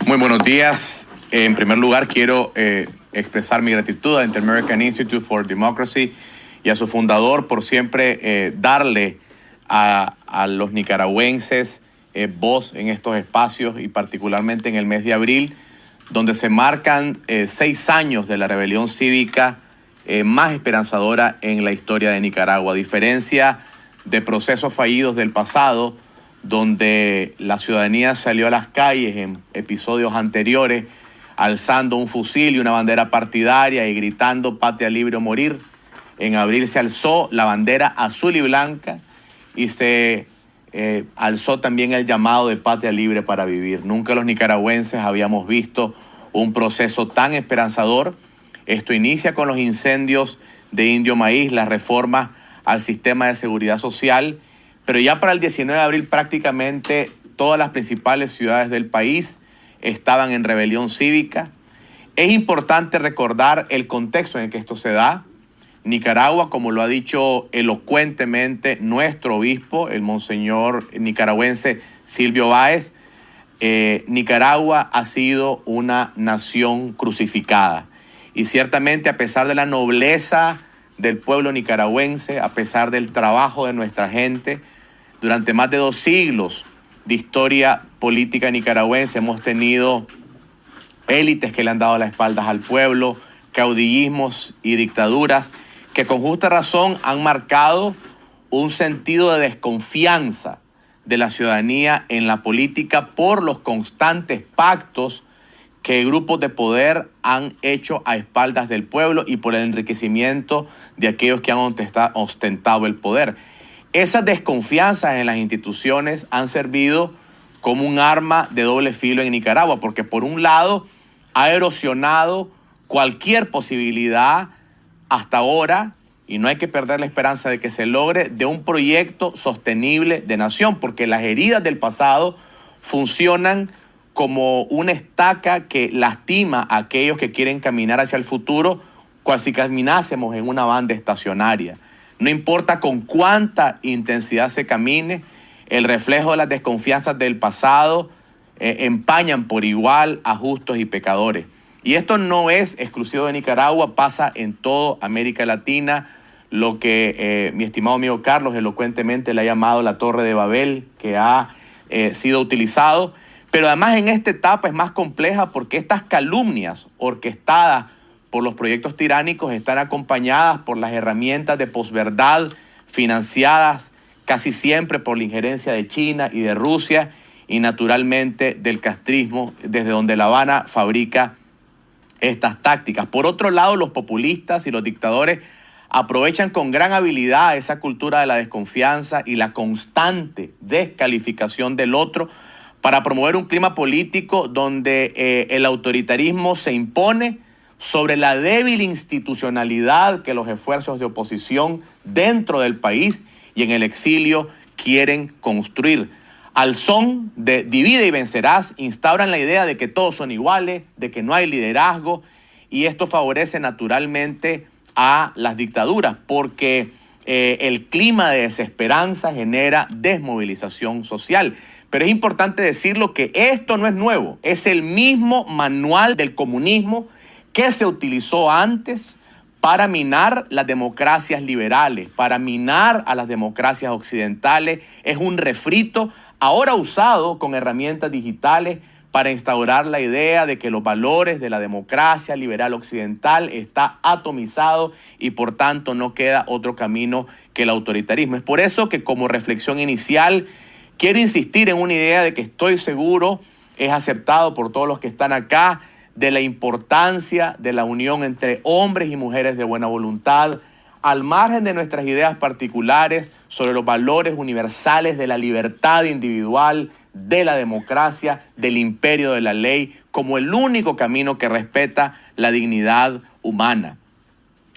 Muy buenos días. En primer lugar, quiero expresar mi gratitud a Inter-American Institute for Democracy y a su fundador por siempre darle a los nicaragüenses voz en estos espacios y particularmente en el mes de abril, donde se marcan 6 años de la rebelión cívica más esperanzadora en la historia de Nicaragua. A diferencia de procesos fallidos del pasado, donde la ciudadanía salió a las calles en episodios anteriores, alzando un fusil y una bandera partidaria y gritando "Patria libre o morir". En abril se alzó la bandera azul y blanca y se alzó también el llamado de patria libre para vivir. Nunca los nicaragüenses habíamos visto un proceso tan esperanzador. Esto inicia con los incendios de Indio Maíz, las reformas al sistema de seguridad social, pero ya para el 19 de abril prácticamente todas las principales ciudades del país estaban en rebelión cívica. Es importante recordar el contexto en el que esto se da. Nicaragua, como lo ha dicho elocuentemente nuestro obispo, el monseñor nicaragüense Silvio Báez, Nicaragua ha sido una nación crucificada. Y ciertamente, a pesar de la nobleza del pueblo nicaragüense, a pesar del trabajo de nuestra gente, durante más de 2 siglos de historia política nicaragüense hemos tenido élites que le han dado las espaldas al pueblo, caudillismos y dictaduras que con justa razón han marcado un sentido de desconfianza de la ciudadanía en la política por los constantes pactos que grupos de poder han hecho a espaldas del pueblo y por el enriquecimiento de aquellos que han ostentado el poder. Esas desconfianzas en las instituciones han servido como un arma de doble filo en Nicaragua, porque por un lado ha erosionado cualquier posibilidad hasta ahora, y no hay que perder la esperanza de que se logre, de un proyecto sostenible de nación, porque las heridas del pasado funcionan como una estaca que lastima a aquellos que quieren caminar hacia el futuro, cual si caminásemos en una banda estacionaria. No importa con cuánta intensidad se camine, el reflejo de las desconfianzas del pasado empañan por igual a justos y pecadores. Y esto no es exclusivo de Nicaragua, pasa en toda América Latina, lo que mi estimado amigo Carlos elocuentemente le ha llamado la Torre de Babel, que ha sido utilizado. Pero además en esta etapa es más compleja porque estas calumnias orquestadas por los proyectos tiránicos están acompañadas por las herramientas de posverdad financiadas casi siempre por la injerencia de China y de Rusia y naturalmente del castrismo, desde donde La Habana fabrica estas tácticas. Por otro lado, los populistas y los dictadores aprovechan con gran habilidad esa cultura de la desconfianza y la constante descalificación del otro para promover un clima político donde el autoritarismo se impone sobre la débil institucionalidad que los esfuerzos de oposición dentro del país y en el exilio quieren construir. Al son de divide y vencerás, instauran la idea de que todos son iguales, de que no hay liderazgo, y esto favorece naturalmente a las dictaduras porque el clima de desesperanza genera desmovilización social. Pero es importante decirlo que esto no es nuevo, es el mismo manual del comunismo que se utilizó antes para minar las democracias liberales, para minar a las democracias occidentales. Es un refrito ahora usado con herramientas digitales para instaurar la idea de que los valores de la democracia liberal occidental está atomizado y por tanto no queda otro camino que el autoritarismo. Es por eso que como reflexión inicial quiero insistir en una idea de que estoy seguro es aceptado por todos los que están acá, de la importancia de la unión entre hombres y mujeres de buena voluntad, al margen de nuestras ideas particulares sobre los valores universales de la libertad individual, de la democracia, del imperio de la ley, como el único camino que respeta la dignidad humana.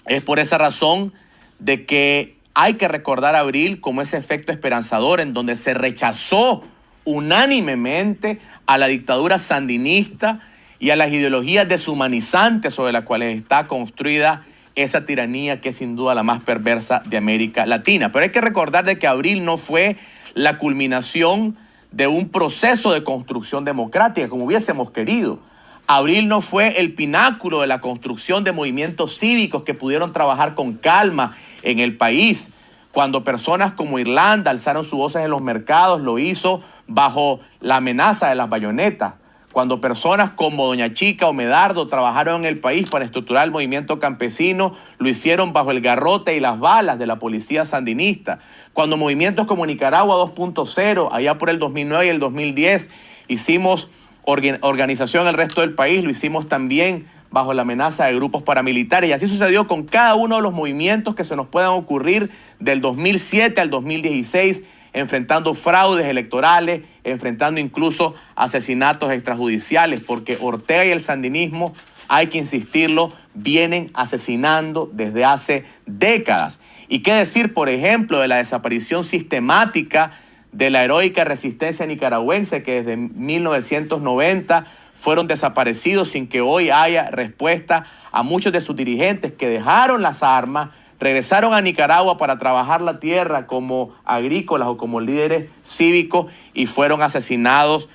Es por esa razón de que hay que recordar abril como ese efecto esperanzador en donde se rechazó unánimemente a la dictadura sandinista y a las ideologías deshumanizantes sobre las cuales está construida esa tiranía que es sin duda la más perversa de América Latina. Pero hay que recordar de que abril no fue la culminación de un proceso de construcción democrática, como hubiésemos querido. Abril no fue el pináculo de la construcción de movimientos cívicos que pudieron trabajar con calma en el país. Cuando personas como Irlanda alzaron sus voces en los mercados, lo hizo bajo la amenaza de las bayonetas. Cuando personas como Doña Chica o Medardo trabajaron en el país para estructurar el movimiento campesino, lo hicieron bajo el garrote y las balas de la policía sandinista. Cuando movimientos como Nicaragua 2.0, allá por el 2009 y el 2010, hicimos organización en el resto del país, lo hicimos también bajo la amenaza de grupos paramilitares. Y así sucedió con cada uno de los movimientos que se nos puedan ocurrir del 2007 al 2016, enfrentando fraudes electorales, enfrentando incluso asesinatos extrajudiciales, porque Ortega y el sandinismo, hay que insistirlo, vienen asesinando desde hace décadas. Y qué decir, por ejemplo, de la desaparición sistemática de la heroica resistencia nicaragüense, que desde 1990 fueron desaparecidos sin que hoy haya respuesta a muchos de sus dirigentes que dejaron las armas, regresaron a Nicaragua para trabajar la tierra como agrícolas o como líderes cívicos y fueron asesinados,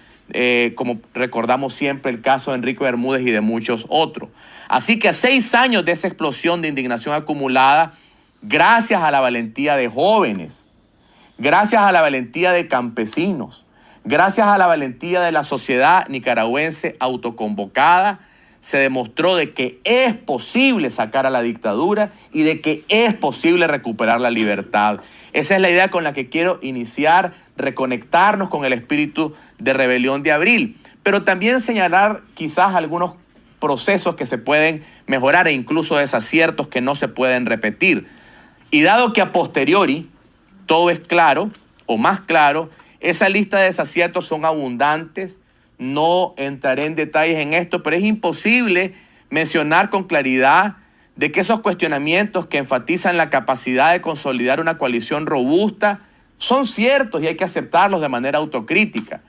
como recordamos siempre el caso de Enrique Bermúdez y de muchos otros. Así que a 6 años de esa explosión de indignación acumulada, gracias a la valentía de jóvenes, gracias a la valentía de campesinos, gracias a la valentía de la sociedad nicaragüense autoconvocada, se demostró de que es posible sacar a la dictadura y de que es posible recuperar la libertad. Esa es la idea con la que quiero iniciar, reconectarnos con el espíritu de rebelión de abril, pero también señalar quizás algunos procesos que se pueden mejorar e incluso desaciertos que no se pueden repetir. Y dado que a posteriori todo es claro o más claro, esa lista de desaciertos son abundantes. No entraré en detalles en esto, pero es imposible mencionar con claridad de que esos cuestionamientos que enfatizan la capacidad de consolidar una coalición robusta son ciertos y hay que aceptarlos de manera autocrítica.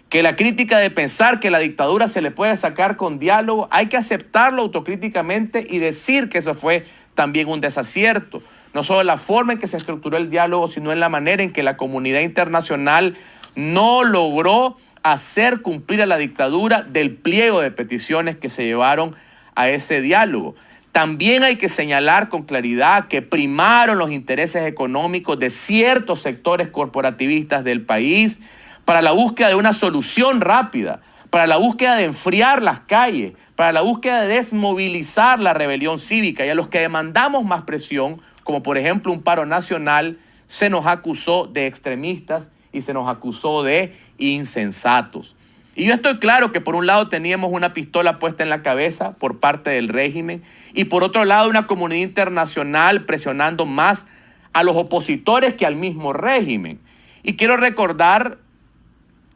Que la crítica de pensar que la dictadura se le puede sacar con diálogo, hay que aceptarlo autocríticamente y decir que eso fue también un desacierto. No solo en la forma en que se estructuró el diálogo, sino en la manera en que la comunidad internacional no logró hacer cumplir a la dictadura del pliego de peticiones que se llevaron a ese diálogo. También hay que señalar con claridad que primaron los intereses económicos de ciertos sectores corporativistas del país para la búsqueda de una solución rápida, para la búsqueda de enfriar las calles, para la búsqueda de desmovilizar la rebelión cívica. Y a los que demandamos más presión, como por ejemplo un paro nacional, se nos acusó de extremistas y se nos acusó de insensatos. Y yo estoy claro que por un lado teníamos una pistola puesta en la cabeza por parte del régimen y por otro lado una comunidad internacional presionando más a los opositores que al mismo régimen. Y quiero recordar,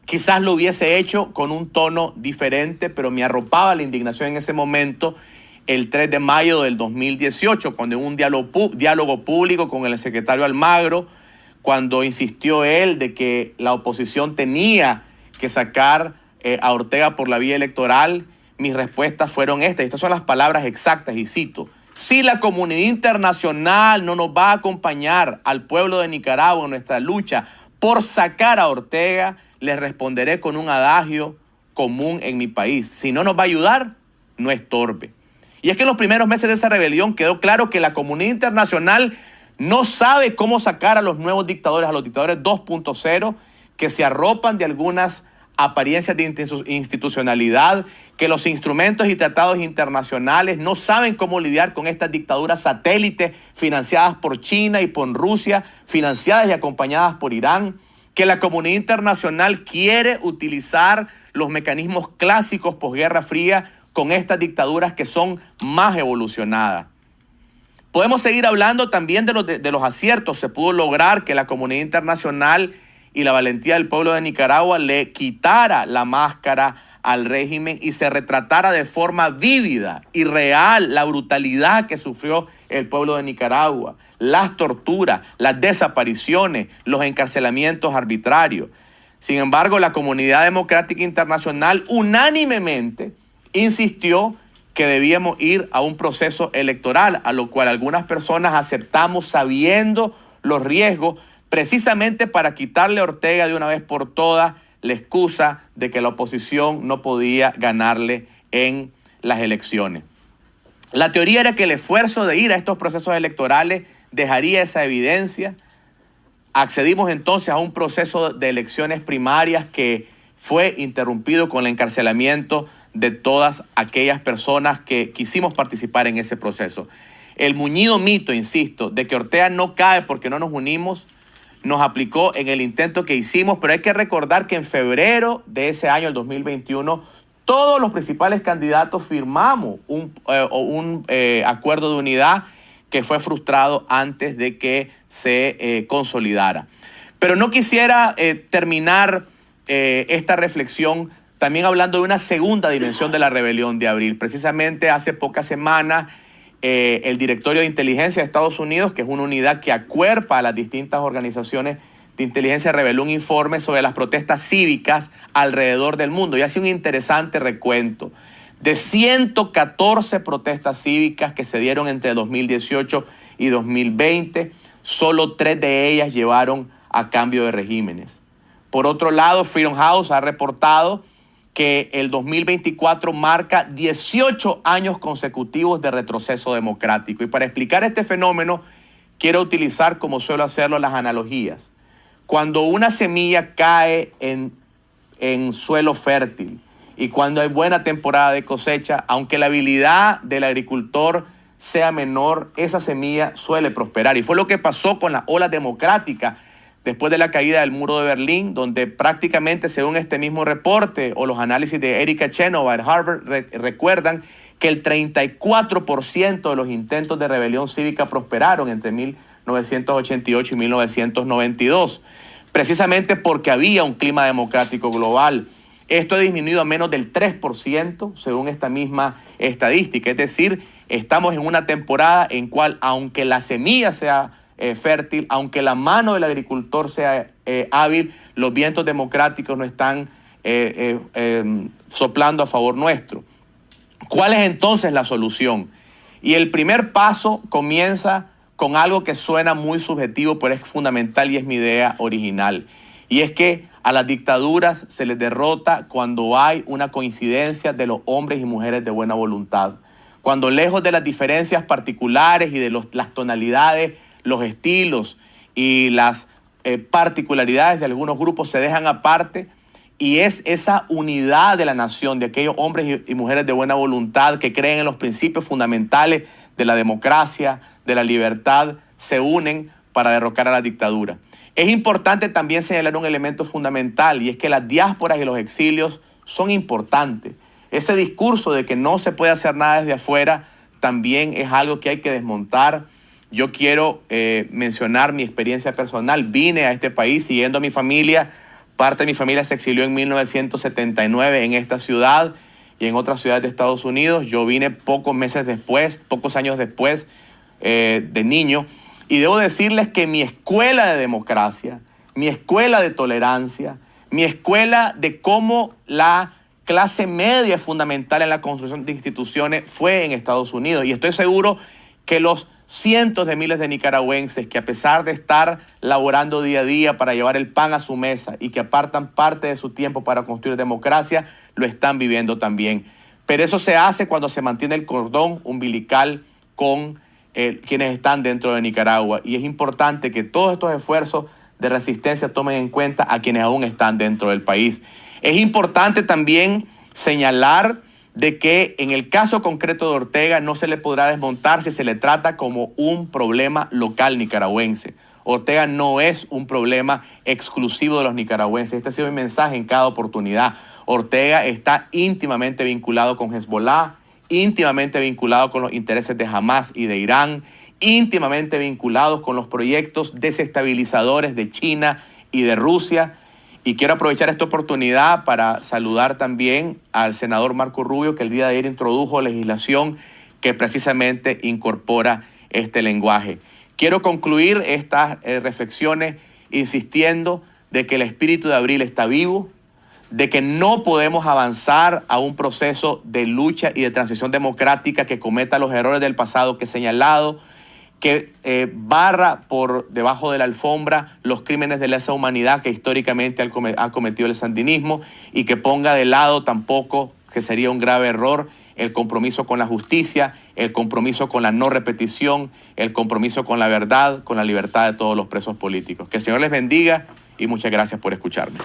quizás lo hubiese hecho con un tono diferente, pero me arropaba la indignación en ese momento, el 3 de mayo del 2018, cuando en un diálogo público con el secretario Almagro, cuando insistió él de que la oposición tenía que sacar a Ortega por la vía electoral, mis respuestas fueron estas. Estas son las palabras exactas y cito: si la comunidad internacional no nos va a acompañar al pueblo de Nicaragua en nuestra lucha por sacar a Ortega, les responderé con un adagio común en mi país: si no nos va a ayudar, no estorbe. Y es que en los primeros meses de esa rebelión quedó claro que la comunidad internacional no sabe cómo sacar a los nuevos dictadores, a los dictadores 2.0, que se arropan de algunas apariencias de institucionalidad, que los instrumentos y tratados internacionales no saben cómo lidiar con estas dictaduras satélites financiadas por China y por Rusia, financiadas y acompañadas por Irán, que la comunidad internacional quiere utilizar los mecanismos clásicos posguerra fría con estas dictaduras que son más evolucionadas. Podemos seguir hablando también de los aciertos. Se pudo lograr que la comunidad internacional y la valentía del pueblo de Nicaragua le quitara la máscara al régimen y se retratara de forma vívida y real la brutalidad que sufrió el pueblo de Nicaragua, las torturas, las desapariciones, los encarcelamientos arbitrarios. Sin embargo, la comunidad democrática internacional unánimemente insistió que debíamos ir a un proceso electoral, a lo cual algunas personas aceptamos sabiendo los riesgos, precisamente para quitarle a Ortega de una vez por todas la excusa de que la oposición no podía ganarle en las elecciones. La teoría era que el esfuerzo de ir a estos procesos electorales dejaría esa evidencia. Accedimos entonces a un proceso de elecciones primarias que fue interrumpido con el encarcelamiento de todas aquellas personas que quisimos participar en ese proceso. El muñido mito, insisto, de que Ortega no cae porque no nos unimos, nos aplicó en el intento que hicimos, pero hay que recordar que en febrero de ese año, el 2021, todos los principales candidatos firmamos un acuerdo de unidad que fue frustrado antes de que se consolidara. Pero no quisiera terminar esta reflexión también hablando de una segunda dimensión de la rebelión de abril. Precisamente hace pocas semanas el Directorio de Inteligencia de Estados Unidos, que es una unidad que acuerpa a las distintas organizaciones de inteligencia, reveló un informe sobre las protestas cívicas alrededor del mundo y hace un interesante recuento. De 114 protestas cívicas que se dieron entre 2018 y 2020, solo 3 de ellas llevaron a cambio de regímenes. Por otro lado, Freedom House ha reportado que el 2024 marca 18 años consecutivos de retroceso democrático. Y para explicar este fenómeno, quiero utilizar, como suelo hacerlo, las analogías. Cuando una semilla cae en suelo fértil y cuando hay buena temporada de cosecha, aunque la habilidad del agricultor sea menor, esa semilla suele prosperar. Y fue lo que pasó con la ola democrática después de la caída del muro de Berlín, donde prácticamente, según este mismo reporte o los análisis de Erika Chenova de Harvard, recuerdan que el 34% de los intentos de rebelión cívica prosperaron entre 1988 y 1992, precisamente porque había un clima democrático global. Esto ha disminuido a menos del 3%, según esta misma estadística. Es decir, estamos en una temporada en cual, aunque la semilla sea fértil, aunque la mano del agricultor sea hábil, los vientos democráticos no están soplando a favor nuestro. ¿Cuál es entonces la solución? Y el primer paso comienza con algo que suena muy subjetivo, pero es fundamental y es mi idea original. Y es que a las dictaduras se les derrota cuando hay una coincidencia de los hombres y mujeres de buena voluntad. Cuando lejos de las diferencias particulares y de las tonalidades, los estilos y las particularidades de algunos grupos se dejan aparte, y es esa unidad de la nación, de aquellos hombres y mujeres de buena voluntad que creen en los principios fundamentales de la democracia, de la libertad, se unen para derrocar a la dictadura. Es importante también señalar un elemento fundamental, y es que las diásporas y los exilios son importantes. Ese discurso de que no se puede hacer nada desde afuera también es algo que hay que desmontar. Yo quiero mencionar mi experiencia personal. Vine a este país siguiendo a mi familia. Parte de mi familia se exilió en 1979 en esta ciudad y en otras ciudades de Estados Unidos. Yo vine pocos años después de niño. Y debo decirles que mi escuela de democracia, mi escuela de tolerancia, mi escuela de cómo la clase media es fundamental en la construcción de instituciones fue en Estados Unidos. Y estoy seguro que los cientos de miles de nicaragüenses que, a pesar de estar laborando día a día para llevar el pan a su mesa y que apartan parte de su tiempo para construir democracia, lo están viviendo también. Pero eso se hace cuando se mantiene el cordón umbilical con quienes están dentro de Nicaragua. Y es importante que todos estos esfuerzos de resistencia tomen en cuenta a quienes aún están dentro del país. Es importante también señalar de que en el caso concreto de Ortega no se le podrá desmontar si se le trata como un problema local nicaragüense. Ortega no es un problema exclusivo de los nicaragüenses. Este ha sido mi mensaje en cada oportunidad. Ortega está íntimamente vinculado con Hezbollah, íntimamente vinculado con los intereses de Hamas y de Irán, íntimamente vinculados con los proyectos desestabilizadores de China y de Rusia. Y quiero aprovechar esta oportunidad para saludar también al senador Marco Rubio, que el día de ayer introdujo legislación que precisamente incorpora este lenguaje. Quiero concluir estas reflexiones insistiendo de que el espíritu de abril está vivo, de que no podemos avanzar a un proceso de lucha y de transición democrática que cometa los errores del pasado que he señalado, que barra por debajo de la alfombra los crímenes de lesa humanidad que históricamente ha cometido el sandinismo y que ponga de lado tampoco, que sería un grave error, el compromiso con la justicia, el compromiso con la no repetición, el compromiso con la verdad, con la libertad de todos los presos políticos. Que el Señor les bendiga y muchas gracias por escucharme.